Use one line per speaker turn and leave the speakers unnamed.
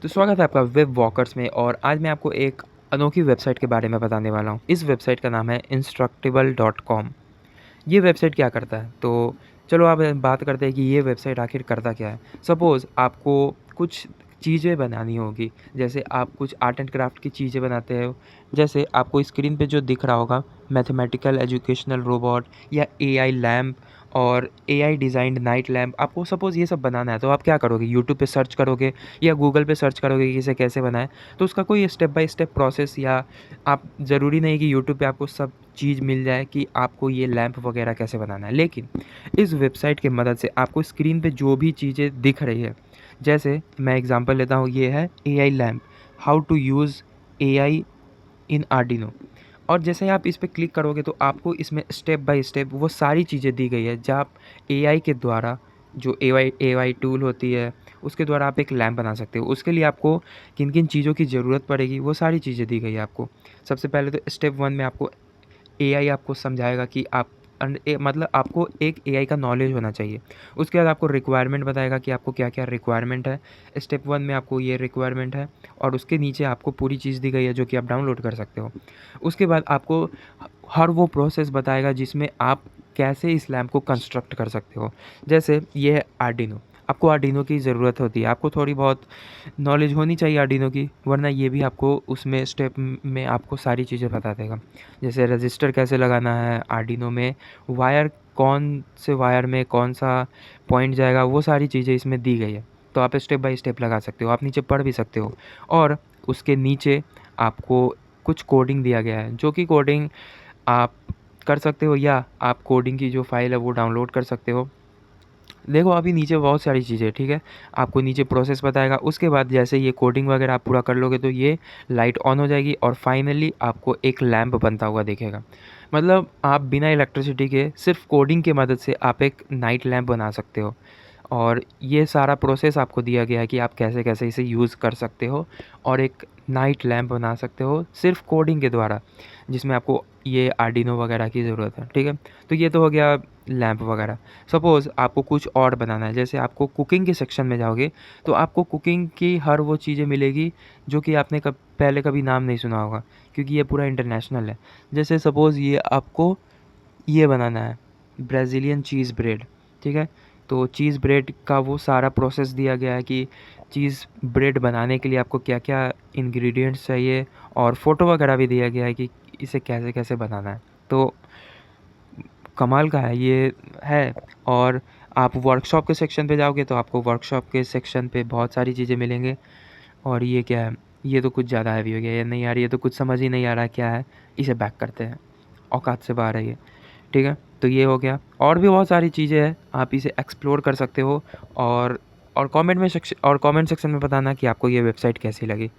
तो स्वागत है आपका वेब वॉकर्स में। और आज मैं आपको एक अनोखी वेबसाइट के बारे में बताने वाला हूँ। इस वेबसाइट का नाम है instructable.com। ये वेबसाइट क्या करता है? तो चलो आप बात करते हैं कि ये वेबसाइट आखिर करता क्या है। सपोज़ आपको कुछ चीज़ें बनानी होगी, जैसे आप कुछ आर्ट एंड क्राफ्ट की चीज़ें बनाते हो। जैसे आपको स्क्रीन पे जो दिख रहा होगा, मैथमेटिकल एजुकेशनल रोबोट या एआई लैम्प और एआई डिज़ाइंड नाइट लैम्प, आपको सपोज़ ये सब बनाना है तो आप क्या करोगे? यूट्यूब पे सर्च करोगे या गूगल पे सर्च करोगे कि इसे कैसे बनाएँ। तो उसका कोई स्टेप बाय स्टेप प्रोसेस, या आप ज़रूरी नहीं कि यूट्यूब पे आपको सब चीज़ मिल जाए कि आपको ये लैंप वगैरह कैसे बनाना है। लेकिन इस वेबसाइट की मदद से आपको स्क्रीन पे जो भी चीज़ें दिख रही है, जैसे मैं एग्जांपल लेता हूँ, ये है AI lamp, how to use AI in Arduino. और जैसे ही आप इस पे क्लिक करोगे तो आपको इसमें स्टेप बाय स्टेप वो सारी चीज़ें दी गई है, जहाँ आप एआई के द्वारा, जो एआई टूल होती है, उसके द्वारा आप एक लैंप बना सकते हो। उसके लिए आपको किन किन चीज़ों की ज़रूरत पड़ेगी, वो सारी चीज़ें दी गई है आपको। सबसे पहले तो स्टेप वन में आपको एआई आपको समझाएगा कि आप मतलब आपको एक एआई का नॉलेज होना चाहिए। उसके बाद आपको रिक्वायरमेंट बताएगा कि आपको क्या क्या रिक्वायरमेंट है। स्टेप वन में आपको ये रिक्वायरमेंट है, और उसके नीचे आपको पूरी चीज़ दी गई है जो कि आप डाउनलोड कर सकते हो। उसके बाद आपको हर वो प्रोसेस बताएगा जिसमें आप कैसे इस लैंप को कंस्ट्रक्ट कर सकते हो। जैसे ये है आर्डिनो, आपको आर्डिनो की ज़रूरत होती है, आपको थोड़ी बहुत नॉलेज होनी चाहिए आर्डिनो की, वरना ये भी आपको उसमें स्टेप में आपको सारी चीज़ें बता देगा। जैसे रजिस्टर कैसे लगाना है आर्डिनो में, वायर कौन से वायर में कौन सा पॉइंट जाएगा, वो सारी चीज़ें इसमें दी गई है। तो आप स्टेप बाय स्टेप लगा सकते हो, आप नीचे पढ़ भी सकते हो। और उसके नीचे आपको कुछ कोडिंग दिया गया है, जो कि कोडिंग आप कर सकते हो, या आप कोडिंग की जो फाइल है वो डाउनलोड कर सकते हो। देखो अभी नीचे बहुत सारी चीज़ें, ठीक है, आपको नीचे प्रोसेस बताएगा। उसके बाद जैसे ये कोडिंग वगैरह आप पूरा कर लोगे तो ये लाइट ऑन हो जाएगी, और फाइनली आपको एक लैंप बनता हुआ दिखेगा। मतलब आप बिना इलेक्ट्रिसिटी के सिर्फ कोडिंग की मदद से आप एक नाइट लैंप बना सकते हो। और ये सारा प्रोसेस आपको दिया गया है कि आप कैसे कैसे इसे यूज़ कर सकते हो और एक नाइट लैंप बना सकते हो सिर्फ कोडिंग के द्वारा, जिसमें आपको ये आर्डिनो वगैरह की ज़रूरत है, ठीक है। तो ये तो हो गया लैंप वगैरह। सपोज़ आपको कुछ और बनाना है, जैसे आपको कुकिंग के सेक्शन में जाओगे तो आपको कुकिंग की हर वो चीज़ें मिलेगी जो कि आपने पहले कभी नाम नहीं सुना होगा, क्योंकि ये पूरा इंटरनेशनल है। जैसे सपोज़ ये आपको ये बनाना है, ब्राज़ीलियन चीज़ ब्रेड, ठीक है। तो चीज़ ब्रेड का वो सारा प्रोसेस दिया गया है कि चीज़ ब्रेड बनाने के लिए आपको क्या-क्या इंग्रीडिएंट्स चाहिए, और फ़ोटो वगैरह भी दिया गया है कि इसे कैसे-कैसे बनाना है। तो कमाल का है ये है। और आप वर्कशॉप के सेक्शन पे जाओगे तो आपको वर्कशॉप के सेक्शन पे बहुत सारी चीज़ें मिलेंगे। और ये क्या है? ये तो कुछ ज़्यादा हैवी हो गया, ये नहीं यार, ये तो कुछ समझ ही नहीं आ रहा क्या है, इसे बैक करते हैं, औकात से बाहर है ये, ठीक है। तो ये हो गया, और भी बहुत सारी चीज़ें हैं, आप इसे एक्सप्लोर कर सकते हो। और कमेंट सेक्शन में बताना कि आपको ये वेबसाइट कैसी लगी।